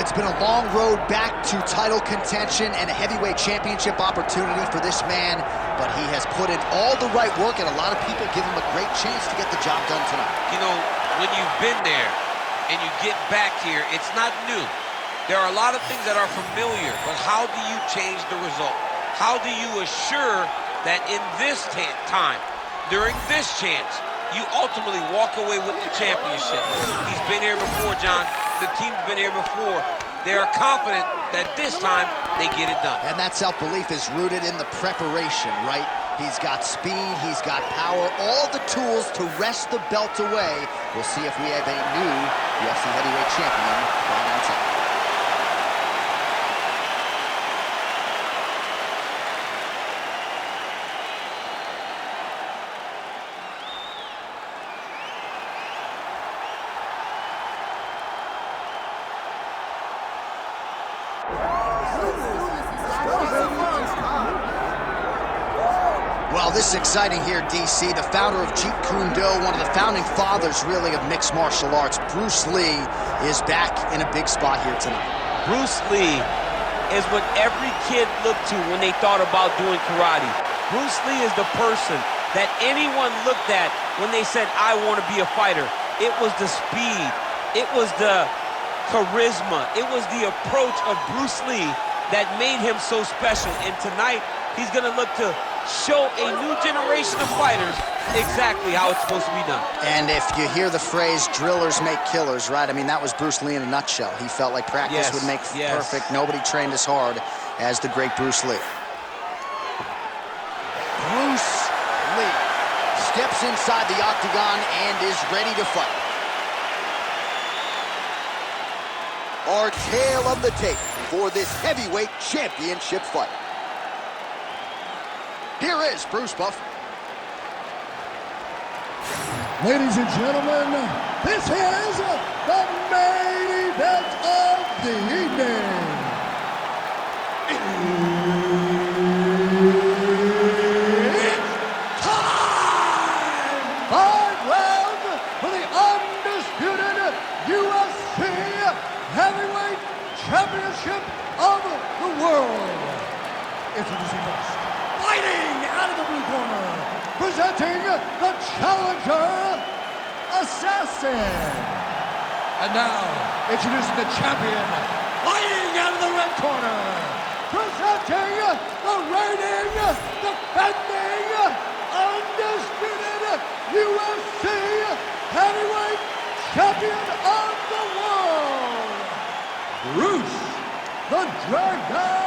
it's been a long road back to title contention and a heavyweight championship opportunity for this man, but he has put in all the right work, and a lot of people give him a great chance to get the job done tonight. You know, when you've been there and you get back here, it's not new. There are a lot of things that are familiar, but how do you change the result? How do you assure that in this time, during this chance, you ultimately walk away with the championship? He's been here before, John. The team's been here before. They are confident that this time they get it done. And that self-belief is rooted in the preparation, right? He's got speed, he's got power, all the tools to wrest the belt away. We'll see if we have a new UFC heavyweight champion by night time. Well, this is exciting here, DC. The founder of Jeet Kune Do, one of the founding fathers, really, of mixed martial arts, Bruce Lee, is back in a big spot here tonight. Bruce Lee is what every kid looked to when they thought about doing karate. Bruce Lee is the person that anyone looked at when they said, I want to be a fighter. It was the speed. It was the charisma. It was the approach of Bruce Lee that made him so special. And tonight, he's going to look to show a new generation of fighters exactly how it's supposed to be done. And if you hear the phrase, drillers make killers, right? I mean, that was Bruce Lee in a nutshell. He felt like practice would make perfect. Nobody trained as hard as the great Bruce Lee. Bruce Lee steps inside the octagon and is ready to fight. Our tale of the tape for this heavyweight championship fight. Here is Bruce Buff. Ladies and gentlemen, this is the main event of the evening. It's time! 5 rounds for the undisputed UFC Heavyweight Championship of the world. Introducing first, fighting out of the blue corner, presenting the challenger, Assassin. And now, introducing the champion, fighting out of the red corner, presenting the reigning, defending, undisputed UFC heavyweight champion of the world, Bruce the Dragon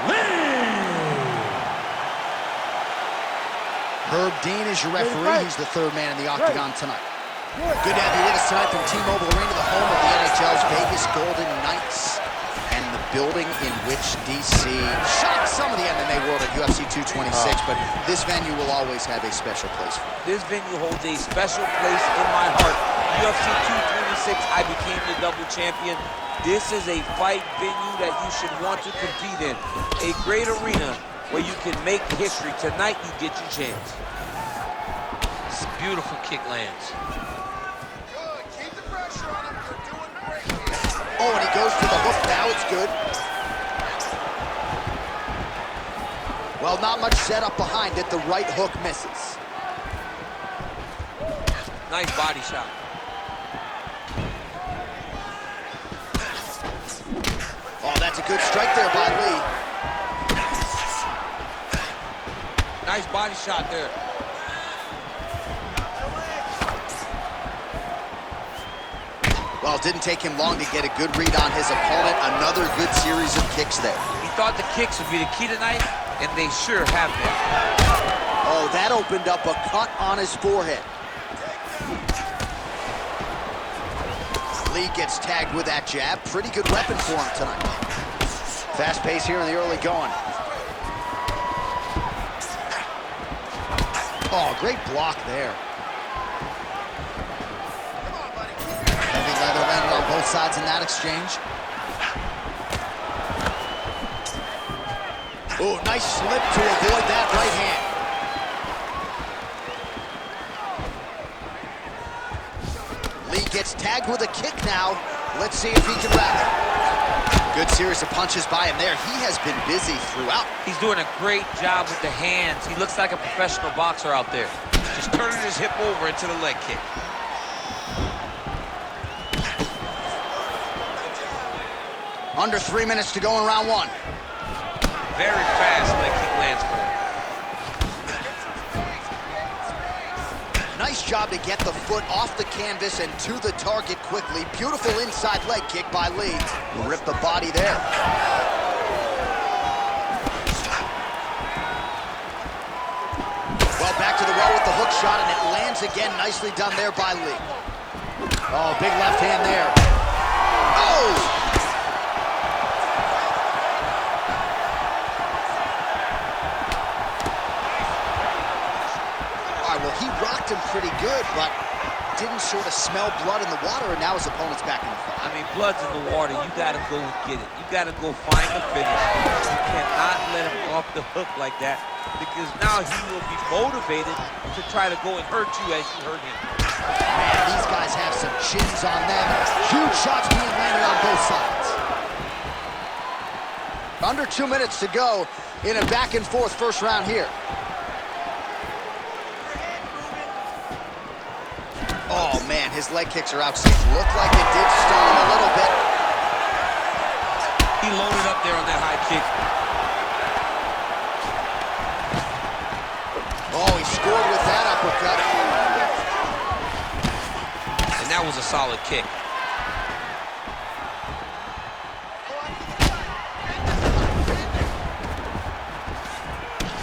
Lee. Herb Dean is your referee. He's the third man in the octagon tonight. Good to have you with us tonight from T-Mobile Arena, the home of the NHL's Vegas Golden Knights, and the building in which DC shocked some of the MMA world at UFC 226, but this venue will always have a special place for you. This venue holds a special place in my heart. UFC 226, I became the double champion. This is a fight venue that you should want to compete in. A great arena where you can make history. Tonight, you get your chance. It's a beautiful kick lands. Good. Keep the pressure on him. You're doing great. Oh, and he goes for the hook now. It's good. Well, not much setup behind it. The right hook misses. Nice body shot. Oh, that's a good strike there by Lee. Nice body shot there. Well, it didn't take him long to get a good read on his opponent. Another good series of kicks there. He thought the kicks would be the key tonight, and they sure have been. Oh, that opened up a cut on his forehead. Lee gets tagged with that jab. Pretty good weapon for him tonight. Fast pace here in the early going. Oh, great block there. Heavy leather landed on both sides in that exchange. Oh, nice slip to avoid that right hand. Lee gets tagged with a kick now. Let's see if he can rally. Good series of punches by him there. He has been busy throughout. He's doing a great job with the hands. He looks like a professional boxer out there. Just turning his hip over into the leg kick. Under 3 minutes to go in round one. Very fast leg kick lands for him. Nice job to get the foot off the canvas and to the target quickly. Beautiful inside leg kick by Lee. Rip the body there. Well, back to the well with the hook shot, and it lands again. Nicely done there by Lee. Oh, big left hand there. Oh! Well, he rocked him pretty good, but didn't sort of smell blood in the water, and now his opponent's back in the fight. I mean, blood's in the water. You got to go and get it. You got to go find the finish. You cannot let him off the hook like that, because now he will be motivated to try to go and hurt you as you hurt him. Man, these guys have some chins on them. Huge shots being landed on both sides. Under 2 minutes to go in a back-and-forth first round here. Oh, man, his leg kicks are outside. Looked like it did stun him a little bit. He loaded up there on that high kick. Oh, he scored with that uppercut. And that was a solid kick.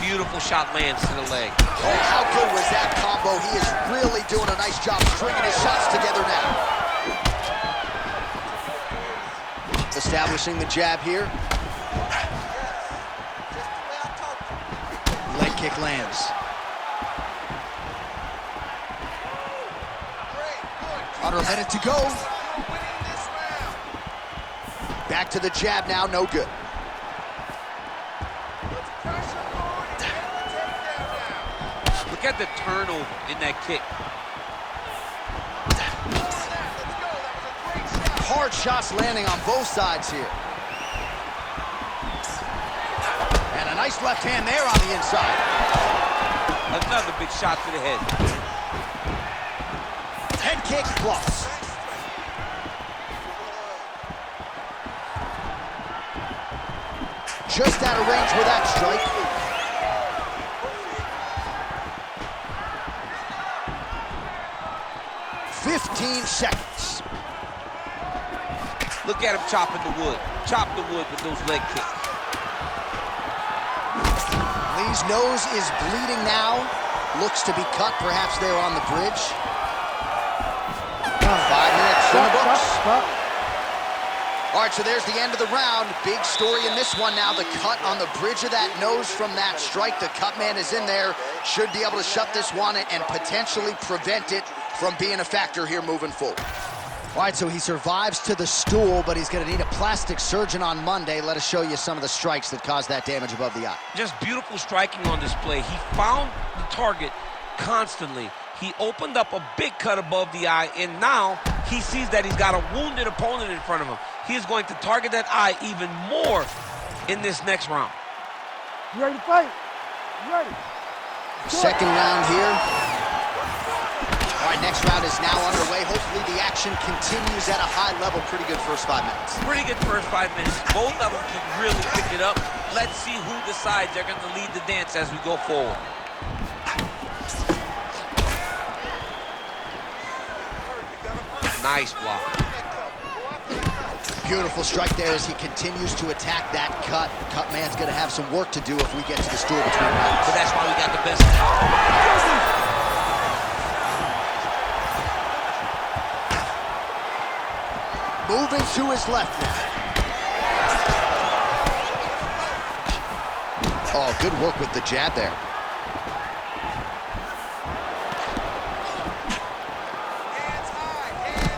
Beautiful shot lands to the leg. Oh, how good was that combo? He is really doing a nice job stringing his shots together now. Establishing the jab here. Leg kick lands. Under a minute to go. Back to the jab now, no good. Look at the turnover in that kick. Hard shots landing on both sides here. And a nice left hand there on the inside. Another big shot to the head. Head kick plus. Just out of range with that strike. "15 seconds. Look at him chopping the wood. Chop the wood with those leg kicks. Lee's nose is bleeding now. Looks to be cut, perhaps there on the bridge. 5 minutes in the books. All right, so there's the end of the round. Big story in this one now. The cut on the bridge of that nose from that strike. The cut man is in there. Should be able to shut this one and potentially prevent it from being a factor here moving forward. All right, so he survives to the stool, but he's going to need a plastic surgeon on Monday. Let us show you some of the strikes that caused that damage above the eye. Just beautiful striking on display. He found the target constantly. He opened up a big cut above the eye, and now he sees that he's got a wounded opponent in front of him. He is going to target that eye even more in this next round. You ready to fight? You ready? Second round here. All right, next round is now underway. Hopefully the action continues at a high level. Pretty good first 5 minutes. Pretty good first 5 minutes. Both of them can really pick it up. Let's see who decides they're going to lead the dance as we go forward. Nice block. Beautiful strike there as he continues to attack that cut. Cut man's going to have some work to do if we get to the stool between rounds. But that's why we got the best. Moving to his left now. Oh, good work with the jab there.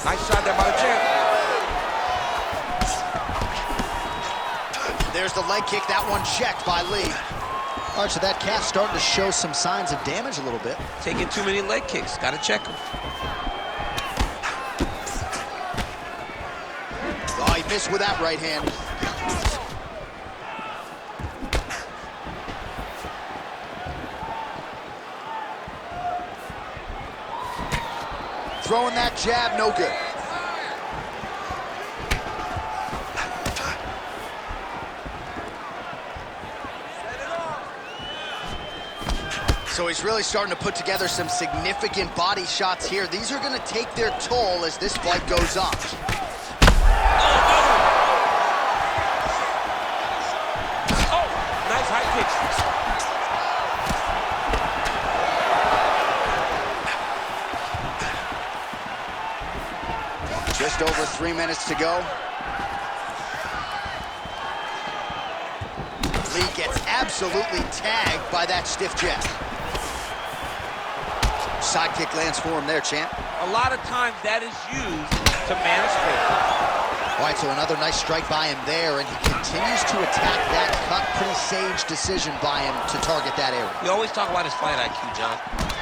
Nice shot there by the champ. There's the leg kick. That one checked by Lee. All right, so that calf's starting to show some signs of damage a little bit. Taking too many leg kicks. Got to check him. he missed with that right hand. Throwing that jab, no good. So he's really starting to put together some significant body shots here. These are going to take their toll as this fight goes on. Oh, nice high kicks. Just over 3 minutes to go. Lee gets absolutely tagged by that stiff jab. Side kick lands for him there, champ. A lot of times that is used to manage pain. All right, so another nice strike by him there, and he continues to attack that cut. Pretty sage decision by him to target that area. We always talk about his fight IQ, John.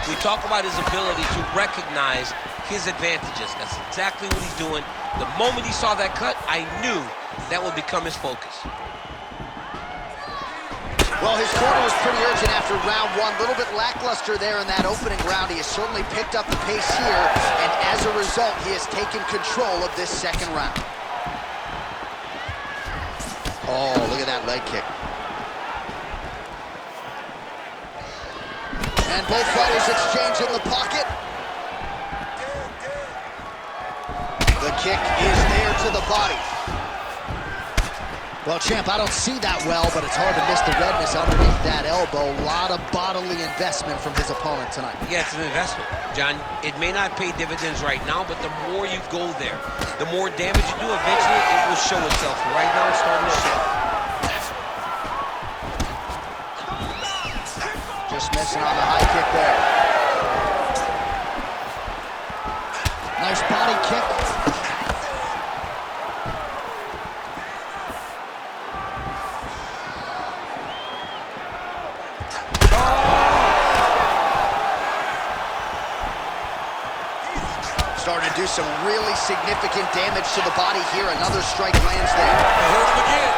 We talk about his ability to recognize his advantages. That's exactly what he's doing. The moment he saw that cut, I knew that would become his focus. Well, his corner was pretty urgent after round one. A little bit lackluster there in that opening round. He has certainly picked up the pace here, and as a result, he has taken control of this second round. Oh, look at that leg kick. And both fighters exchange in the pocket. The kick is there to the body. Well, champ, I don't see that well, but it's hard to miss the redness underneath that elbow. A lot of bodily investment from his opponent tonight. Yeah, it's an investment, John. It may not pay dividends right now, but the more you go there, the more damage you do, eventually it will show itself. Right now, it's starting to show. Just missing on the high kick there. Nice body kick. Starting to do some really significant damage to the body here. Another strike lands there. Hurt him again.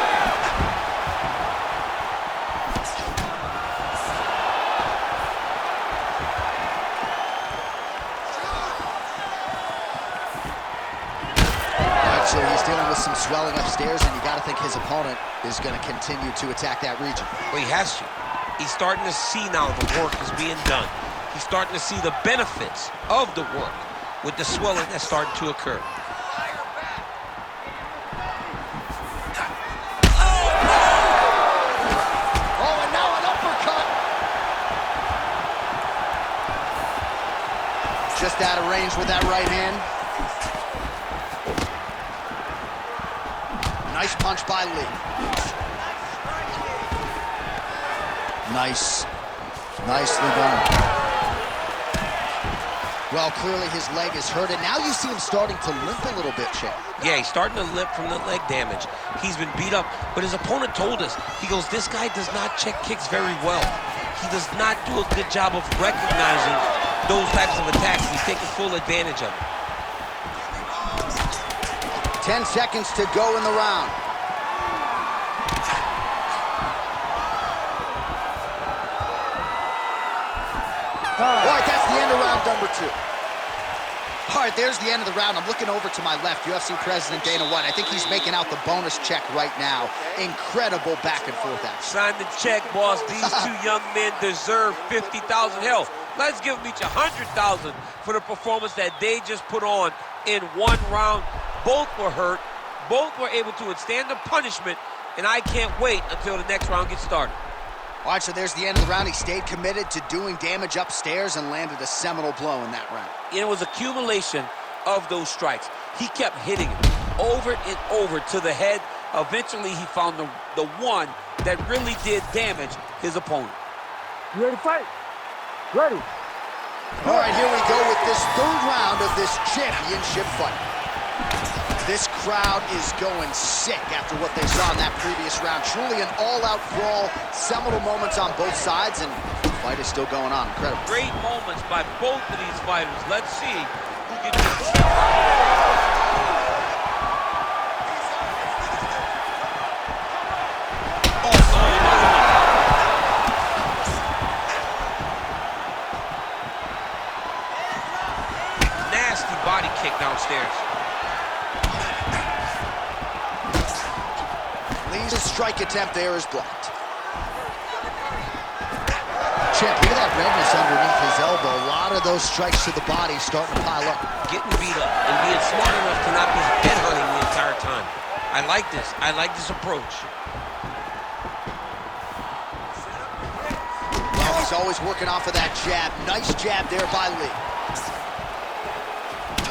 All right, so he's dealing with some swelling upstairs, and you got to think his opponent is going to continue to attack that region. Well, he has to. He's starting to see now the work is being done. He's starting to see the benefits of the work with the swelling that's starting to occur. Oh, and now an uppercut. Just out of range with that right hand. Nice punch by Lee. Nicely done. Well, clearly his leg is hurt, and now you see him starting to limp a little bit, Chad. Yeah, he's starting to limp from the leg damage. He's been beat up, but his opponent told us, he goes, this guy does not check kicks very well. He does not do a good job of recognizing those types of attacks. He's taking full advantage of it. 10 seconds to go in the round. All right, that's the end of round number 2. All right, there's the end of the round. I'm looking over to my left, UFC President Dana White. I think he's making out the bonus check right now. Incredible back and forth action. Sign the check, boss. These two young men deserve 50,000. Hell, let's give them each 100,000 for the performance that they just put on in one round. Both were hurt. Both were able to withstand the punishment, and I can't wait until the next round gets started. All right, so there's the end of the round. He stayed committed to doing damage upstairs and landed a seminal blow in that round. It was accumulation of those strikes. He kept hitting it over and over to the head. Eventually, he found the one that really did damage his opponent. You ready to fight? Ready. All right, here we go with this third round of this championship fight. This crowd is going sick after what they saw in that previous round. Truly an all-out brawl, seminal moments on both sides, and the fight is still going on. Incredible. Great moments by both of these fighters. Let's see who can do it. nasty body kick downstairs. Lee's strike attempt there is blocked. Champ, look at that redness underneath his elbow. A lot of those strikes to the body starting to pile up. Getting beat up and being smart enough to not be headhunting the entire time. I like this. I like this approach. Well, he's always working off of that jab. Nice jab there by Lee.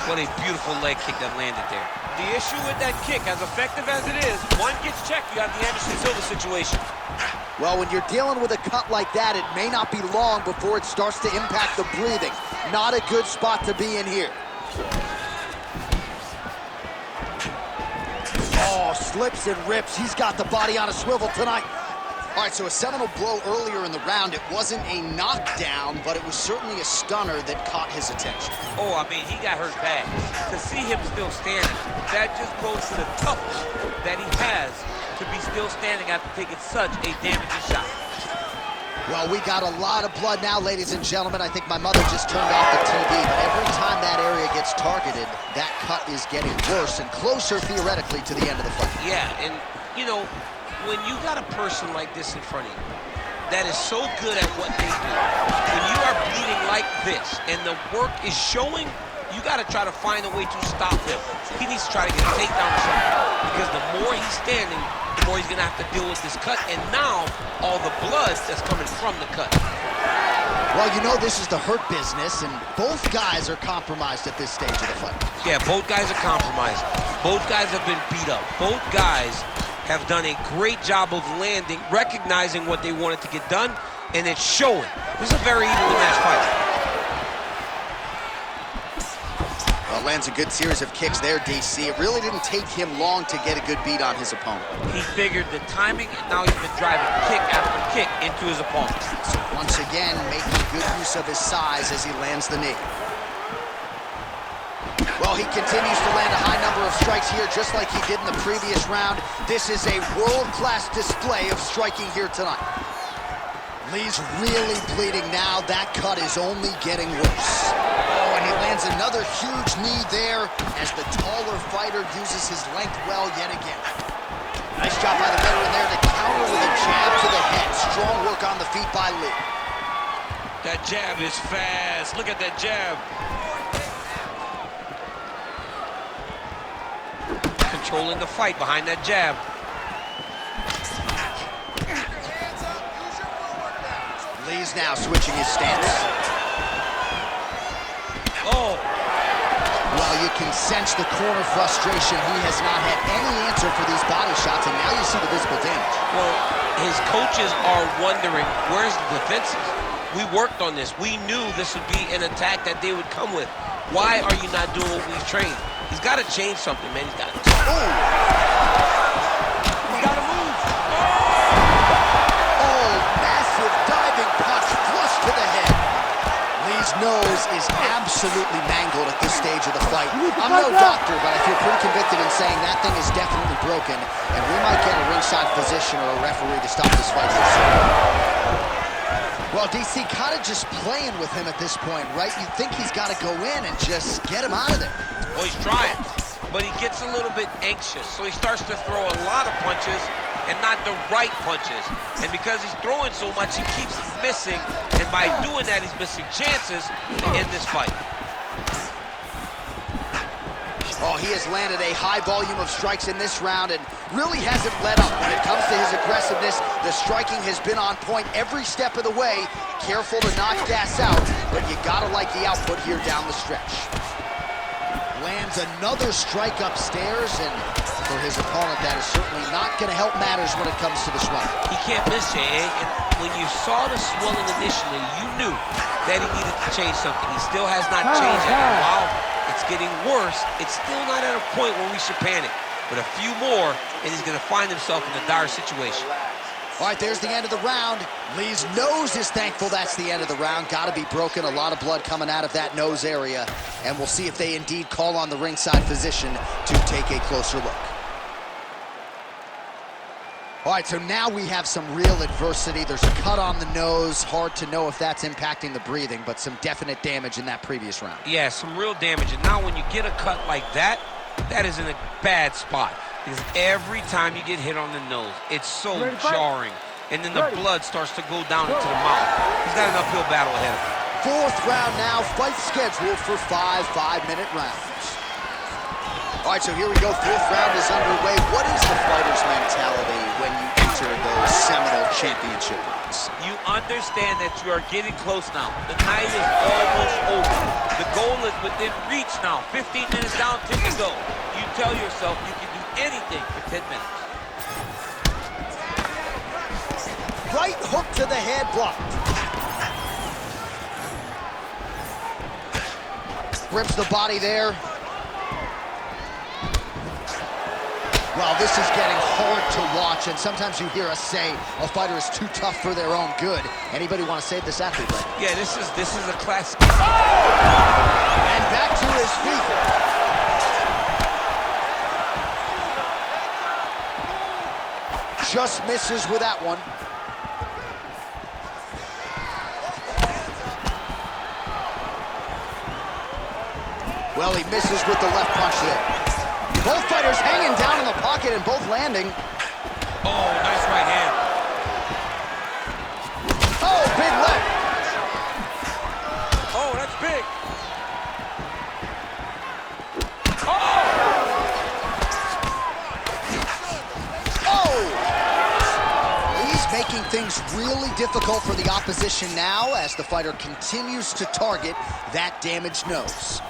What a beautiful leg kick that landed there. The issue with that kick, as effective as it is, one gets checked, you have the Anderson Silva situation. Well, when you're dealing with a cut like that, it may not be long before it starts to impact the breathing. Not a good spot to be in here. Oh, slips and rips. He's got the body on a swivel tonight. All right, so a seminal blow earlier in the round. It wasn't a knockdown, but it was certainly a stunner that caught his attention. Oh, I mean, he got hurt bad. To see him still standing, that just goes to the toughness that he has to be still standing after taking such a damaging shot. Well, we got a lot of blood now, ladies and gentlemen. I think my mother just turned off the TV, but every time that area gets targeted, that cut is getting worse and closer, theoretically, to the end of the fight. Yeah, and, you know, when you got a person like this in front of you that is so good at what they do, when you are bleeding like this and the work is showing, you got to try to find a way to stop him. He needs to try to get a takedown or something, because the more he's standing, the more he's going to have to deal with this cut, and now all the blood that's coming from the cut. Well, you know this is the hurt business, and both guys are compromised at this stage of the fight. Yeah, both guys are compromised. Both guys have been beat up. Both guys have done a great job of landing, recognizing what they wanted to get done, and it's showing. This is a very evenly matched fight. Well, lands a good series of kicks there, DC. It really didn't take him long to get a good beat on his opponent. He figured the timing, and now he's been driving kick after kick into his opponent. So once again, making good use of his size as he lands the knee. Well, he continues to land a high number of strikes here, just like he did in the previous round. This is a world-class display of striking here tonight. Lee's really bleeding now. That cut is only getting worse. Oh, and he lands another huge knee there as the taller fighter uses his length well yet again. Nice job by the veteran there to counter with a jab to the head. Strong work on the feet by Lee. That jab is fast. Look at that jab. Controlling the fight behind that jab. Lee's now switching his stance. Oh. Well, you can sense the corner frustration. He has not had any answer for these body shots, and now you see the visible damage. Well, his coaches are wondering, where's the defenses? We worked on this. We knew this would be an attack that they would come with. Why are you not doing what we've trained? He's got to change something, man. He's got to. Oh! He's got to move. Oh, massive diving punch flush to the head. Lee's nose is absolutely mangled at this stage of the fight. I'm no doctor, but I feel pretty convicted in saying that thing is definitely broken, and we might get a ringside physician or a referee to stop this fight here soon. Well, DC kind of just playing with him at this point, right? You think he's got to go in and just get him out of there. Well, he's trying, but he gets a little bit anxious, so he starts to throw a lot of punches and not the right punches. And because he's throwing so much, he keeps missing, and by doing that, he's missing chances to end this fight. Oh, he has landed a high volume of strikes in this round and really hasn't let up. When it comes to his aggressiveness, the striking has been on point every step of the way. Careful to not gas out, but you gotta like the output here down the stretch. Lands another strike upstairs, and for his opponent, that is certainly not gonna help matters when it comes to the swelling. He can't miss, Jay. And when you saw the swelling initially, you knew that he needed to change something. He still has not changed it. While it's getting worse, it's still not at a point where we should panic. But a few more, and he's going to find himself in a dire situation. All right, there's the end of the round. Lee's nose is thankful that's the end of the round. Got to be broken. A lot of blood coming out of that nose area. And we'll see if they indeed call on the ringside physician to take a closer look. All right, so now we have some real adversity. There's a cut on the nose. Hard to know if that's impacting the breathing, but some definite damage in that previous round. Yeah, some real damage. And now when you get a cut like that, that is in a bad spot. Because every time you get hit on the nose, it's so jarring. And then the blood starts to go down into the mouth. He's got an uphill battle ahead of him. Fourth round now, fight scheduled for 5 5-minute rounds. All right, so here we go. Fourth round is underway. What is the fighter's mentality when you enter those seminal championship rounds? You understand that you are getting close now. The night is almost over. The goal is within reach now. 15 minutes down, 10 to go. You tell yourself you can do anything for 10 minutes. Right hook to the head, blocked. Rips the body there. Well, this is getting hard to watch, and sometimes you hear us say a fighter is too tough for their own good. Anybody want to save this athlete right now? Yeah, this is a classic. And back to his feet. Just misses with that one. Well, he misses with the left punch there. Both fighters hanging down in the pocket and both landing. Oh, nice right hand. Oh, big left. Oh, that's big. Oh! He's making things really difficult for the opposition now as the fighter continues to target that damaged nose.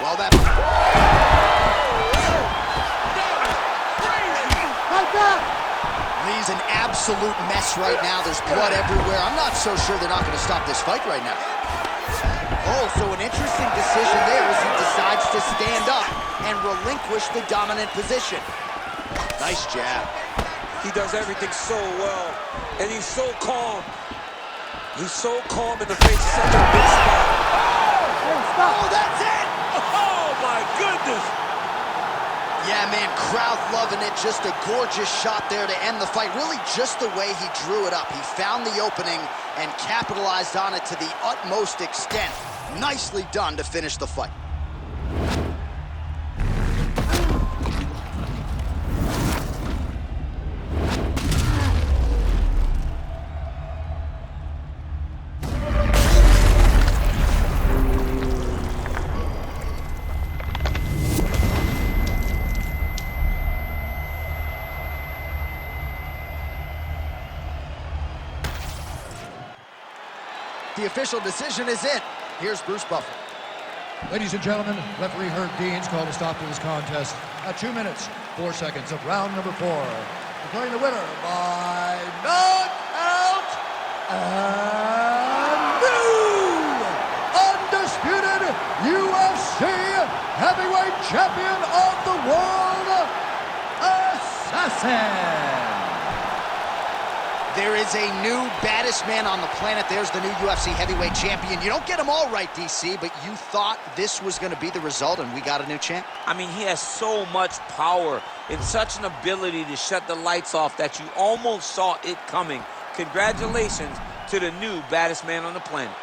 Well, that... Lee's an absolute mess right now. There's blood everywhere. I'm not so sure they're not going to stop this fight right now. Oh, so an interesting decision there as he decides to stand up and relinquish the dominant position. Nice jab. He does everything so well, and he's so calm. He's so calm in the face of such a big spot. Oh, that's it! Oh, my goodness! Yeah, man, crowd loving it. Just a gorgeous shot there to end the fight. Really just the way he drew it up. He found the opening and capitalized on it to the utmost extent. Nicely done to finish the fight. The official decision is in. Here's Bruce Buffer. Ladies and gentlemen, referee Herb Dean's called a stop to this contest at 2 minutes, 4 seconds of round number 4. Declaring the winner by knockout and new undisputed UFC heavyweight champion of the world, Assassin. There is a new baddest man on the planet. There's the new UFC heavyweight champion. You don't get them all right, DC, but you thought this was going to be the result, and we got a new champ? I mean, he has so much power and such an ability to shut the lights off that you almost saw it coming. Congratulations to the new baddest man on the planet.